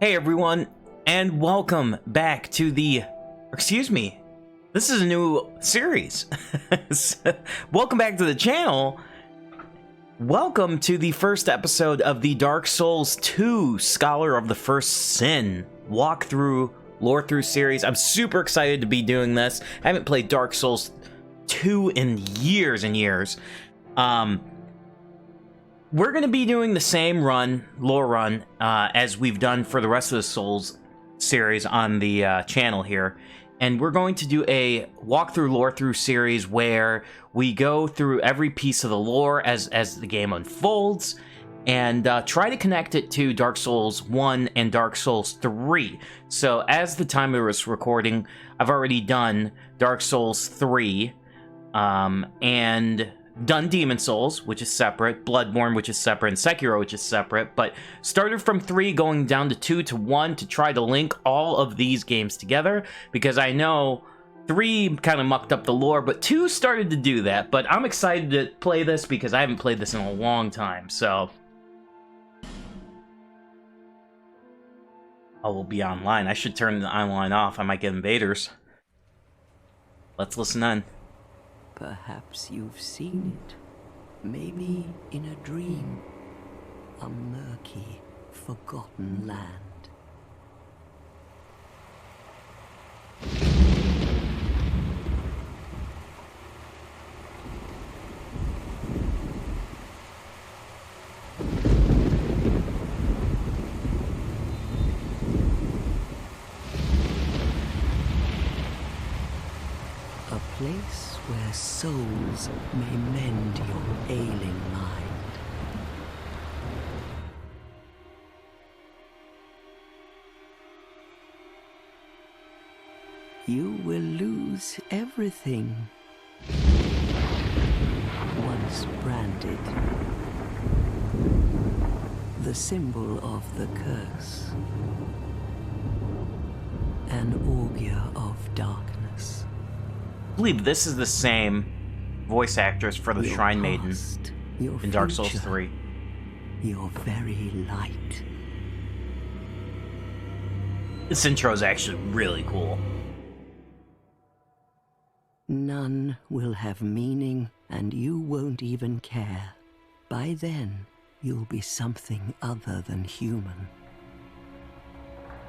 Hey everyone, and welcome back to the, excuse me, this is a new series. Welcome back to the channel. Welcome to the first episode of the Dark Souls 2 Scholar of the First Sin walkthrough, Lorethrough series. I'm super excited to be doing this. I haven't played Dark Souls 2 in years and years. We're going to be doing the same lore run, as we've done for the rest of the Souls series on the channel here. And we're going to do a walkthrough, Lorethrough series where we go through every piece of the lore as the game unfolds and try to connect it to Dark Souls 1 and Dark Souls 3. So as the time of this recording, I've already done Dark Souls 3 and done Demon Souls, which is separate, Bloodborne, which is separate, and Sekiro, which is separate, but started from 3 going down to 2 to 1 to try to link all of these games together, because I know 3 kind of mucked up the lore, but 2 started to do that. But I'm excited to play this because I haven't played this in a long time, so I will be online. I should turn the online off. I might get invaders. Let's listen in. Perhaps you've seen it, maybe in a dream, a murky, forgotten land. A place where souls may mend your ailing mind. You will lose everything once branded, the symbol of the curse, an augur of darkness. I believe this is the same voice actress for the Shrine Maiden in Dark Souls 3. Your very light. This intro is actually really cool. None will have meaning, and you won't even care. By then, you'll be something other than human.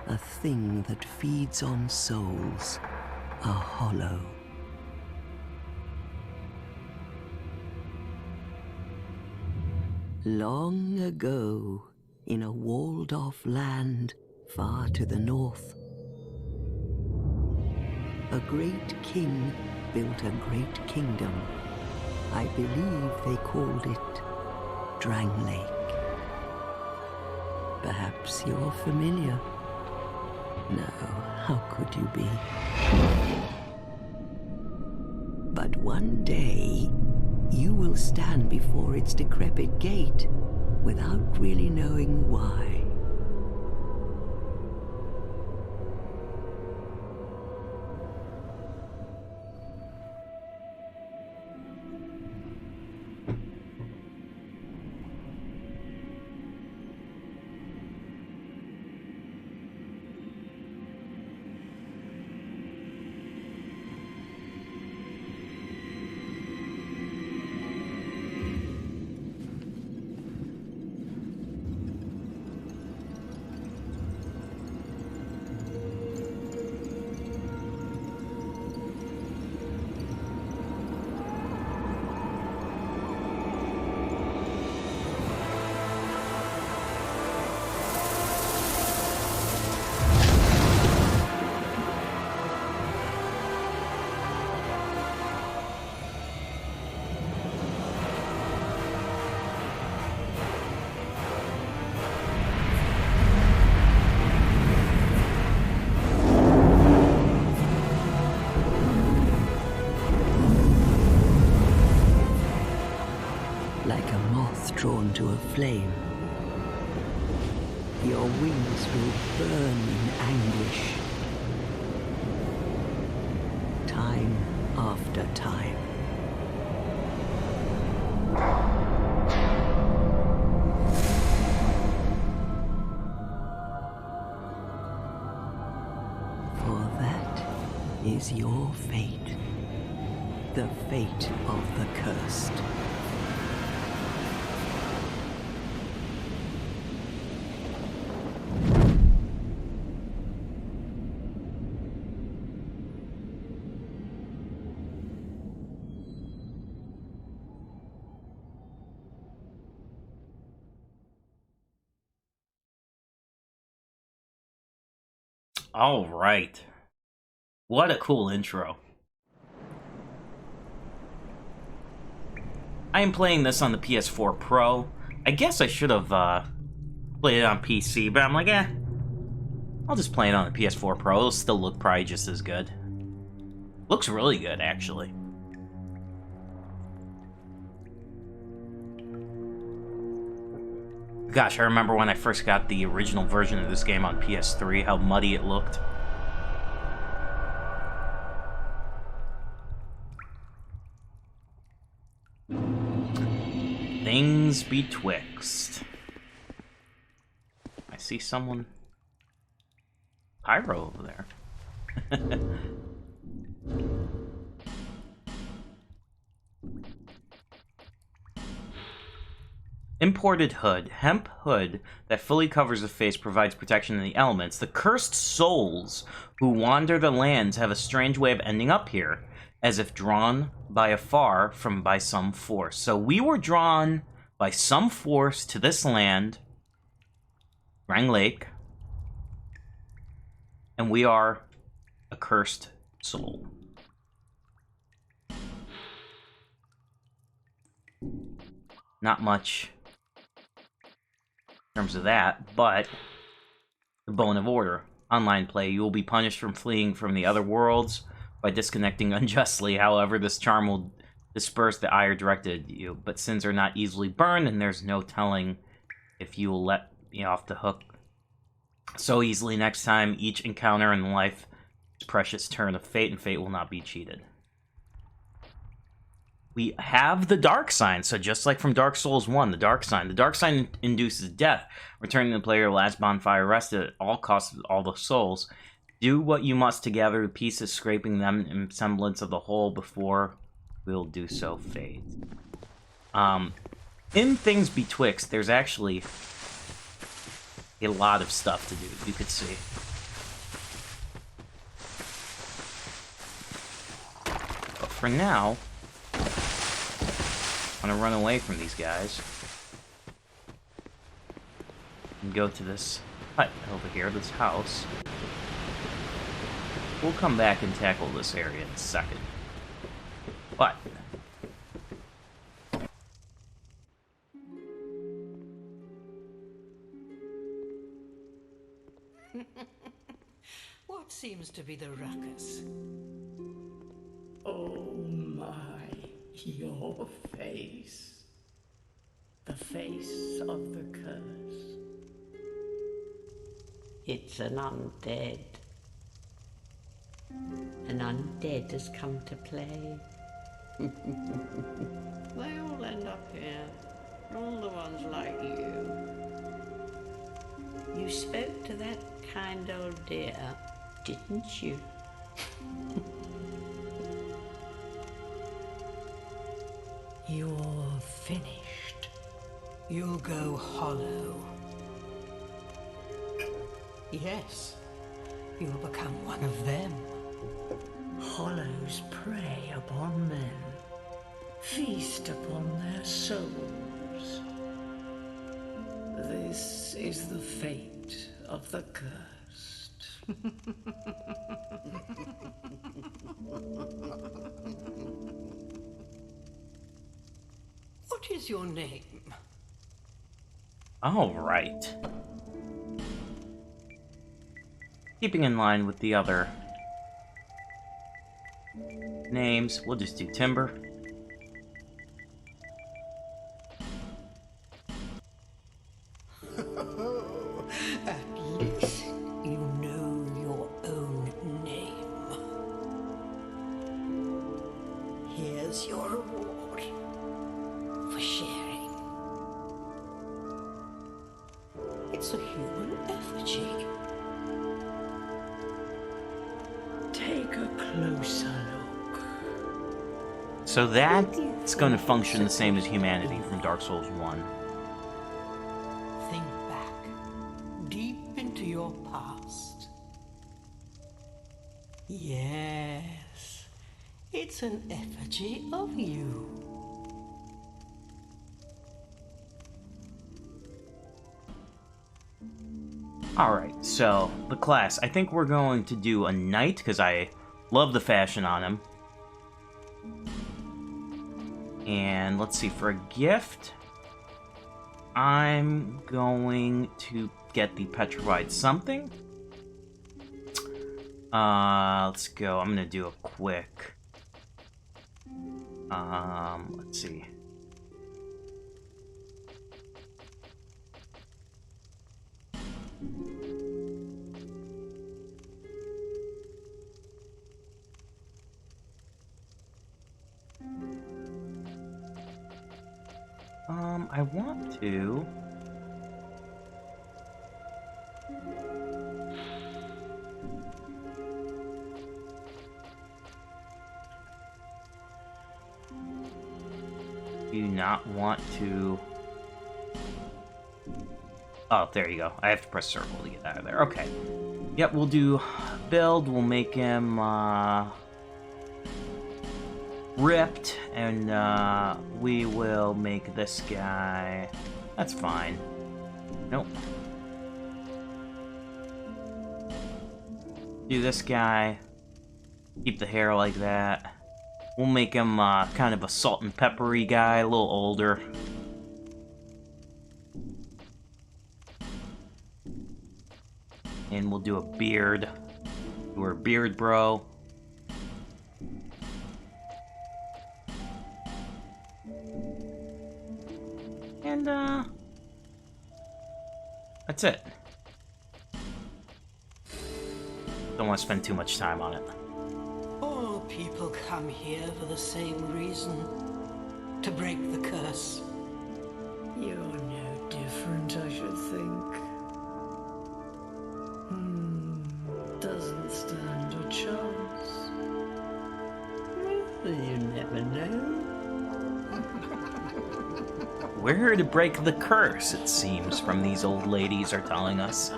A thing that feeds on souls, a hollow. Long ago, in a walled-off land far to the north, a great king built a great kingdom. I believe they called it Drang Lake. Perhaps you're familiar. No, how could you be? But one day, you will stand before its decrepit gate without really knowing why. Drawn to a flame. Your wings will burn in anguish. Time after time. is your fate. The fate of the cursed. All right. What a cool intro. I am playing this on the PS4 Pro. I guess I should have played it on PC, but I'm like, I'll just play it on the PS4 Pro. It'll still look probably just as good. Looks really good, actually. Gosh, I remember when I first got the original version of this game on PS3, how muddy it looked. Things Betwixt. I see someone... Pyro over there. Imported hood. Hemp hood that fully covers the face provides protection in the elements. The cursed souls who wander the lands have a strange way of ending up here, as if drawn by afar by some force. So we were drawn by some force to this land, Rang Lake, and we are a cursed soul. Not much in terms of that, but the bone of order. Online play, you will be punished from fleeing from the other worlds by disconnecting unjustly. However, this charm will disperse the ire directed at you, but sins are not easily burned, and there's no telling if you will let me off the hook so easily next time. Each encounter in life's precious turn of fate, and fate will not be cheated. We have the Dark Sign, so just like from Dark Souls 1, the Dark Sign. The Dark Sign induces death, returning the player last bonfire rested at all costs of all the souls. Do what you must to gather the pieces, scraping them in semblance of the whole before we'll do so fade. In Things Betwixt, there's actually a lot of stuff to do, you could see. But for now, I'm gonna run away from these guys and go to this hut over here, this house. We'll come back and tackle this area in a second. But what seems to be the ruckus? Oh my, your face. The face of the curse. It's an undead. An undead has come to play. They all end up here. All the ones like you. You spoke to that kind old dear, didn't you? You're finished. You'll go hollow. Yes, you'll become one of them. Hollows prey upon men, feast upon their souls. This is the fate of the cursed. What is your name? all right. Keeping in line with the other names, we'll just do Timber. At least you know your own name. Here's your reward for sharing. It's a human effigy. Take Take a closer look. So that's going to function the same as humanity from Dark Souls 1. Think back, deep into your past. Yes, it's an effigy of you. Alright, so the class. I think we're going to do a knight, because I love the fashion on him. And let's see, for a gift, I'm going to get the petrified something. Let's go. I'm gonna do a quick. Let's see. I want to. Do not want to. Oh, there you go. I have to press circle to get out of there. Okay. Yep, we'll do build. We'll make him ripped, and we will make this guy. That's fine. Nope. Do this guy. Keep the hair like that. We'll make him kind of a salt and peppery guy, a little older. And we'll do a beard. We're a beard bro. And, that's it. Don't want to spend too much time on it. All people come here for the same reason. To break the curse. You're no different, I should think. Doesn't stand a chance. Well, you never know. We're here to break the curse, it seems, from these old ladies are telling us.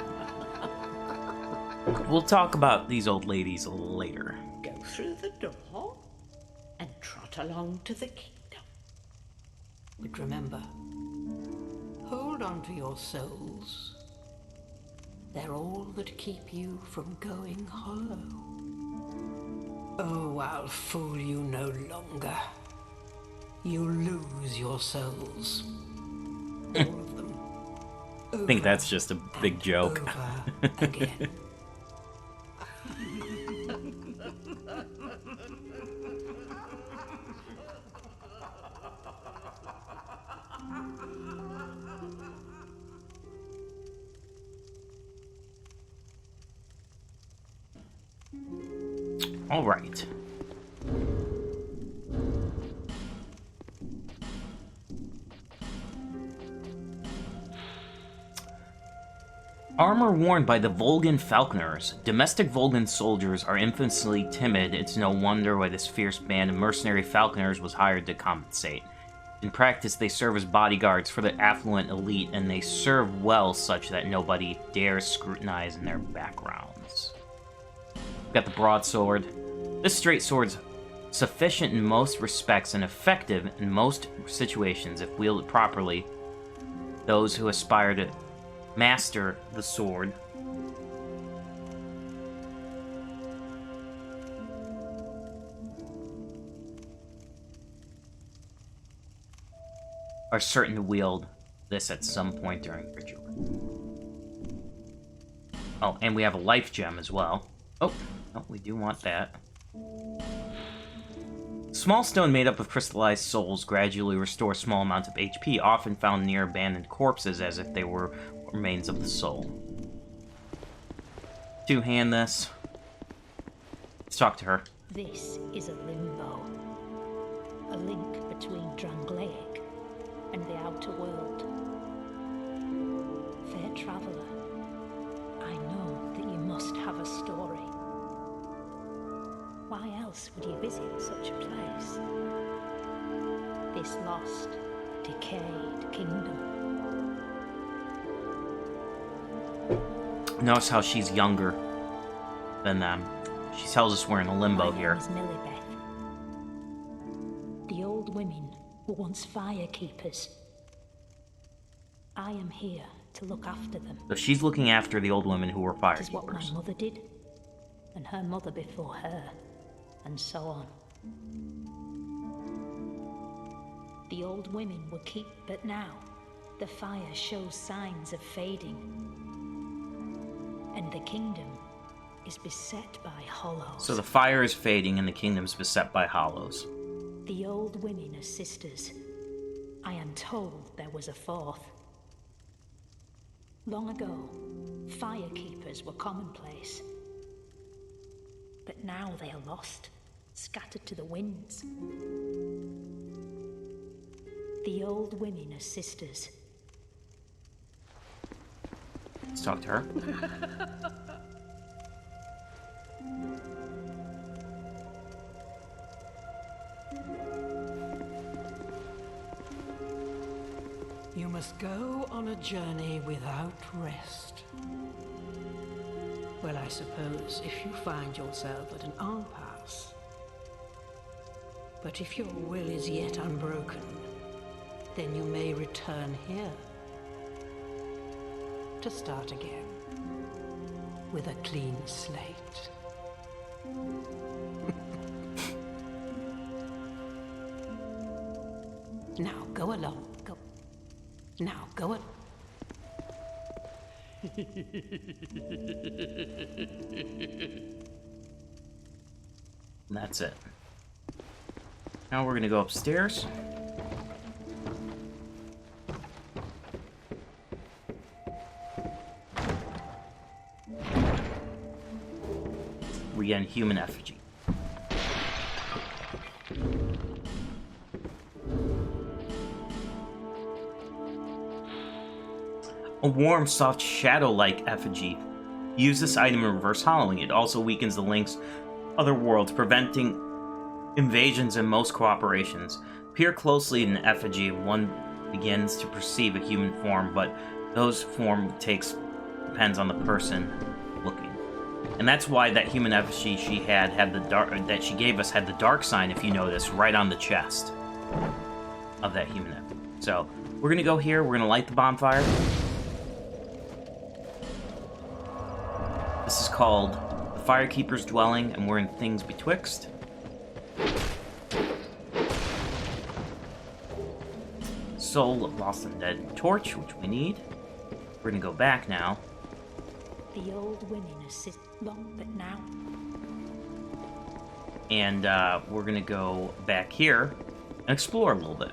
We'll talk about these old ladies later. Go through the door and trot along to the kingdom. But remember, hold on to your souls. They're all that keep you from going hollow. Oh, I'll fool you no longer. You lose your souls. All of them. I think that's just a big joke. Over again. All right. Armor worn by the Volgan falconers. Domestic Volgan soldiers are infamously timid. It's no wonder why this fierce band of mercenary falconers was hired to compensate. In practice, they serve as bodyguards for the affluent elite, and they serve well such that nobody dares scrutinize in their backgrounds. Got the broadsword. This straight sword's sufficient in most respects and effective in most situations if wielded properly. Those who aspire to master the sword are certain to wield this at some point during the ritual. Oh, and we have a life gem as well. Oh, no, we do want that. Small stone made up of crystallized souls gradually restore small amounts of HP, often found near abandoned corpses as if they were remains of the soul. Two-hand this. Let's talk to her. This is a limbo. A link between Drangleic and the outer world. Fair traveller, I know that you must have a story. else would you visit such a place? This lost, decayed kingdom. Notice how she's younger than them. She tells us we're in a limbo here. My name is Millibeth. The old women were once fire keepers. I am here to look after them. So she's looking after the old women who were fire It is what my keepers. mother did, and her mother before her, and so on. The old women were but now the fire shows signs of fading, and the kingdom is beset by hollows. So the fire is fading and the kingdom's beset by hollows. The old women are sisters. I am told there was a fourth. Long ago, fire keepers were commonplace. But now they are lost, scattered to the winds. The old women are sisters. Let's talk to her. You must go on a journey without rest. Well, I suppose if you find yourself at an impasse. But if your will is yet unbroken, then you may return here to start again with a clean slate. Now go along. Go. Now go it. And that's it. Now we're gonna go upstairs. We get a human effigy. A warm, soft, shadow-like effigy. Use this item in reverse hollowing. It also weakens the link's other worlds, preventing invasions and most cooperations. Peer closely in the effigy, one begins to perceive a human form, but those form depends on the person looking. And that's why that human effigy she had the dark that she gave us had the dark sign, if you notice, right on the chest of that human effigy. So we're gonna go here. We're gonna light the bonfire. This is called the Firekeeper's Dwelling, and we're in Things Betwixt. Soul of Lost and Dead torch, which we need. We're gonna go back now. The old women assist long, but now. And we're gonna go back here and explore a little bit.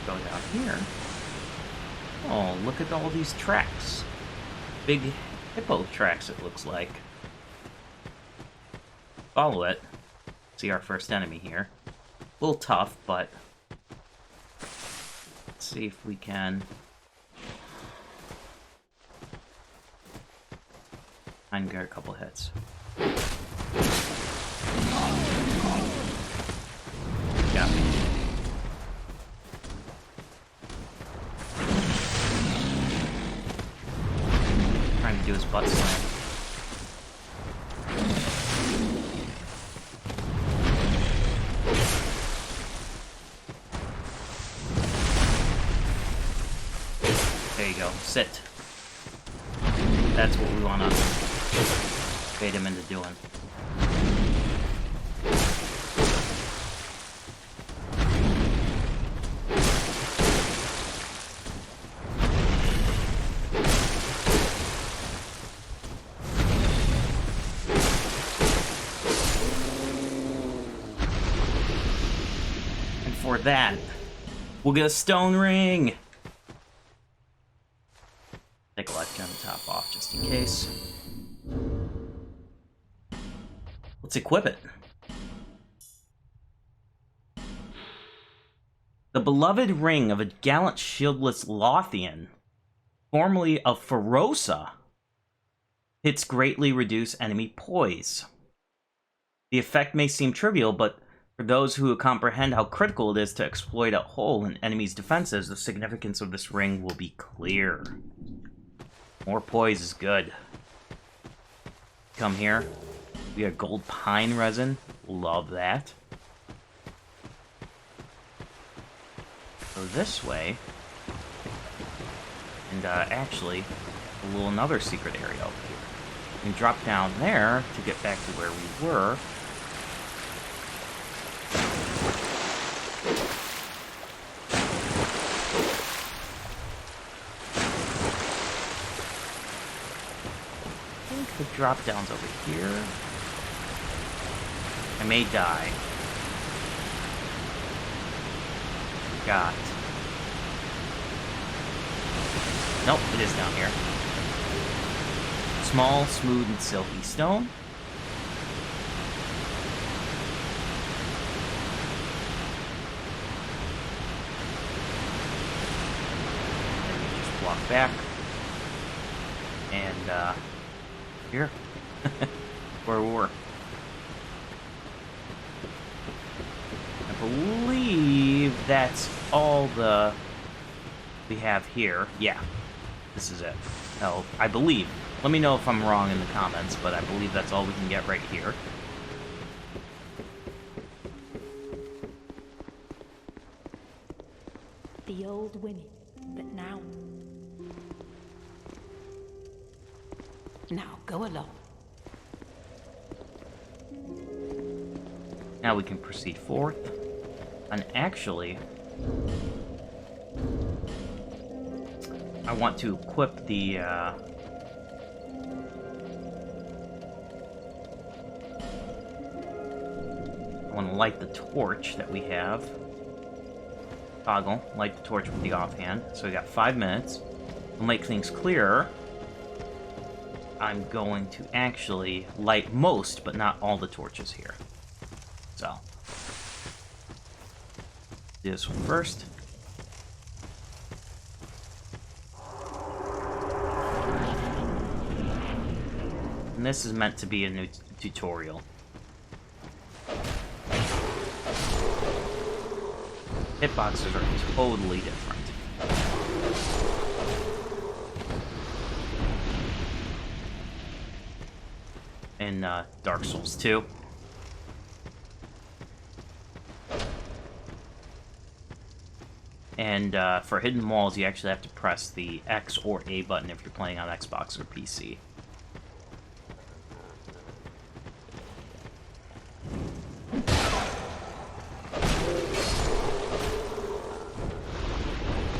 Go down here. Oh, look at all these tracks. Big hippo tracks, it looks like. Follow it. See our first enemy here. A little tough, but let's see if we can and get a couple hits. Got me. Trying to do his butt slam. There you go. Sit. That's what we want to bait him into doing. And for that, we'll get a stone ring. Take a life gem top off just in case. Let's equip it. The beloved ring of a gallant shieldless Lothian, formerly of Ferosa, hits greatly reduce enemy poise. The effect may seem trivial, but for those who comprehend how critical it is to exploit a hole in enemies' defenses, the significance of this ring will be clear. More poise is good. Come here. We got gold pine resin. Love that. Go this way. And actually, a little another secret area over here. We can drop down there to get back to where we were. I think the drop down's over here. I may die. Got. Nope, it is down here. Small, smooth, and silky stone. And we just walk back. And, here. Where we were. I believe that's all we have here. Yeah, this is it. No, I believe. Let me know if I'm wrong in the comments, but I believe that's all we can get right here. The old women, but now... Now, go along. Now we can proceed forth. And actually, I want to equip the, I want to light the torch that we have. Toggle, light the torch with the offhand. So we got 5 minutes. To make things clearer, I'm going to actually light most, but not all the torches here. So, do this one first. And this is meant to be a new tutorial. Hitboxes are totally different. In Dark Souls 2. And for hidden walls, you actually have to press the X or A button if you're playing on Xbox or PC.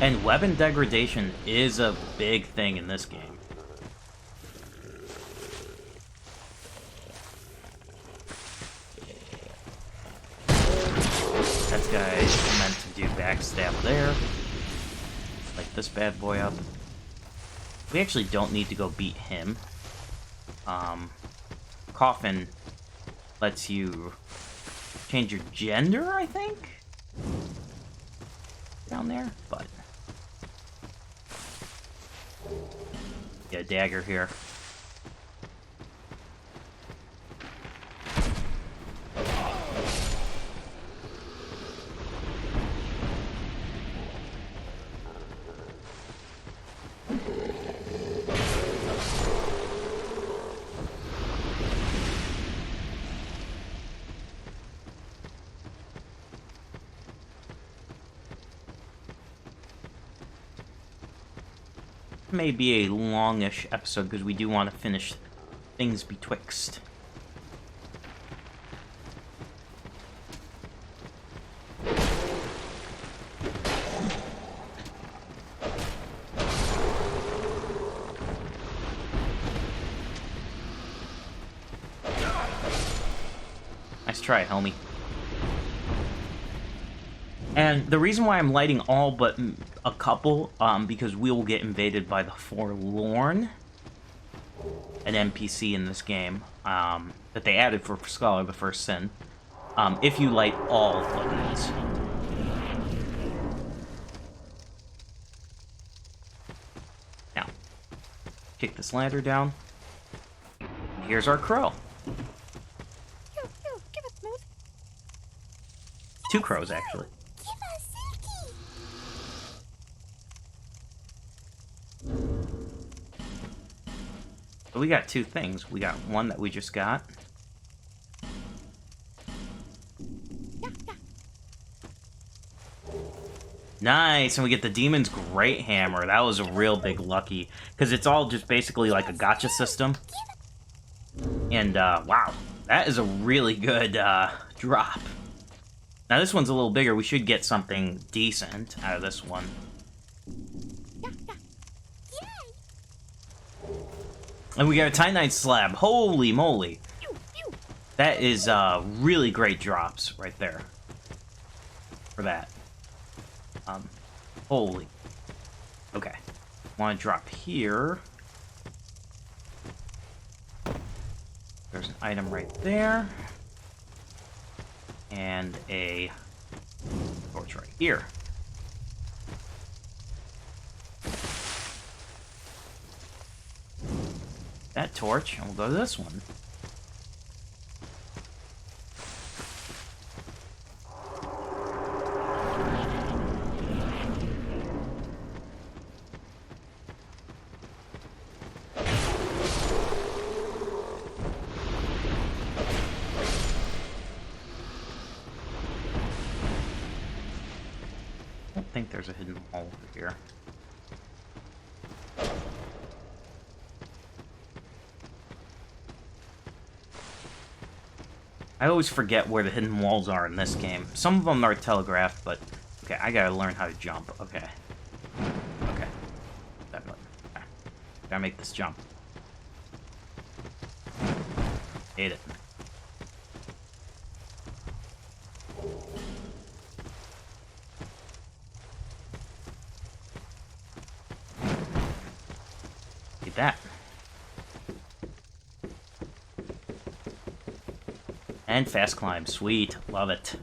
And weapon degradation is a big thing in this game. That guy is meant to do backstab there. Light this bad boy up. We actually don't need to go beat him. Coffin lets you change your gender, I think? Down there, but... Get a dagger here. May be a longish episode because we do want to finish things betwixt. Nice try, homie. And the reason why I'm lighting all but a couple, because we will get invaded by the Forlorn. an NPC in this game that they added for Scholar, the First Sin, if you light all of these. Now, kick this ladder down. Here's our crow. Give us smooth. Two crows, actually. Give us silky. So we got two things. We got one that we just got. Nice, and we get the Demon's Great Hammer. That was a real big lucky, because it's all just basically like a gacha system. And, wow, that is a really good, drop. Now, this one's a little bigger. We should get something decent out of this one. And we got a Titanite Slab. Holy moly. That is, really great drops right there. For that. Holy. Okay. Want to drop here. There's an item right there. And a torch right here. That torch, and we'll go to this one. I don't think there's a hidden hole over here. I always forget where the hidden walls are in this game. Some of them are telegraphed, but... Okay, I gotta learn how to jump. Okay. Okay. Definitely. Okay. Gotta make this jump. Hate it. Hate that. And fast climb. Sweet. Love it.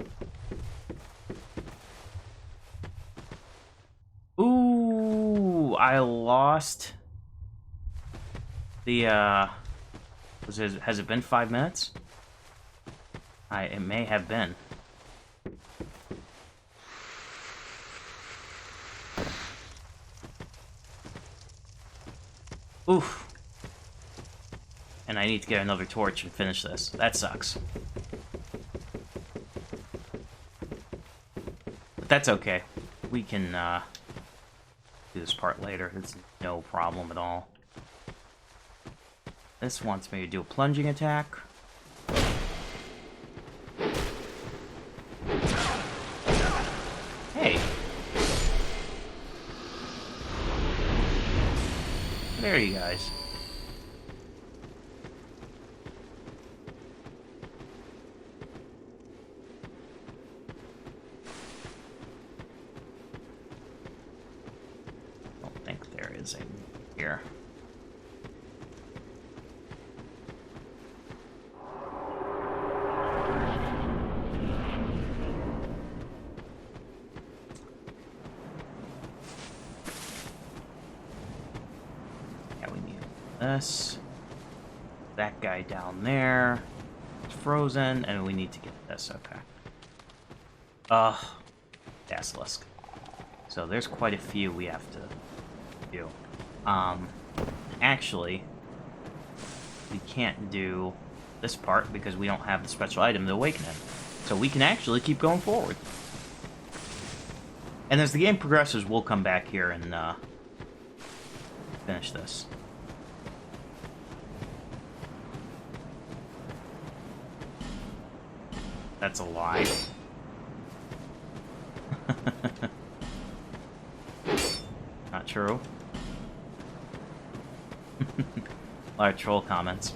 Ooh, I lost the, has it been 5 minutes? It may have been. Oof. And I need to get another torch and finish this. That sucks. But that's okay. We can, do this part later. It's no problem at all. This wants me to do a plunging attack. Hey! There you guys. Here. Yeah, we need this. That guy down there. It's frozen, and we need to get this. Okay. Basilisk. So there's quite a few we have to do. Actually, we can't do this part because we don't have the special item to awaken him. So we can actually keep going forward. And as the game progresses, we'll come back here and finish this. That's a lie. Not true. A lot of troll comments.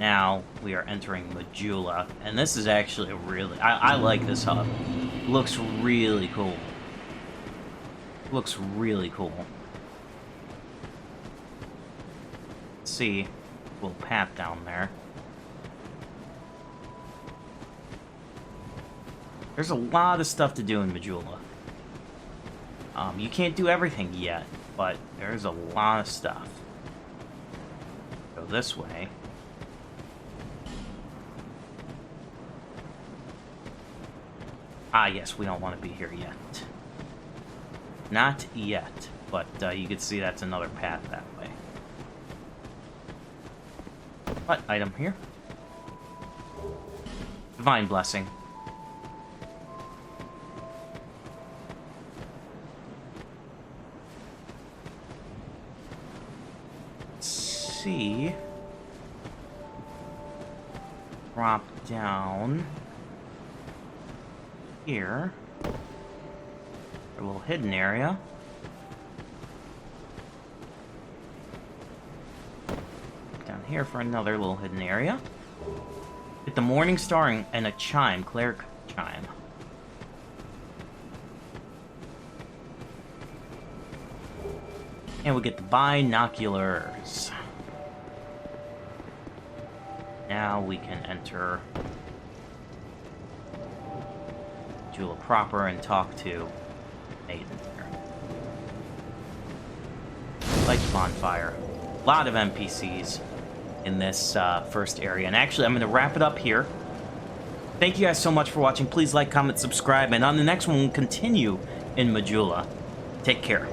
Now we are entering Majula, and this is actually really... I like this hub. Looks really cool. Looks really cool. see. Little path down there. There's a lot of stuff to do in Majula. You can't do everything yet, but there's a lot of stuff. Go this way. Ah, yes, we don't want to be here yet. Not yet, but you can see that's another path that way. What item here? Divine Blessing. Let's see. Drop down here. A little hidden area. Down here for another little hidden area. Get the Morning Star and a chime, cleric chime. And we get the binoculars. Now we can enter Majula proper and talk to Maiden here. Light the bonfire. A lot of NPCs in this first area. And actually, I'm going to wrap it up here. Thank you guys so much for watching. Please like, comment, subscribe. And on the next one, we'll continue in Majula. Take care.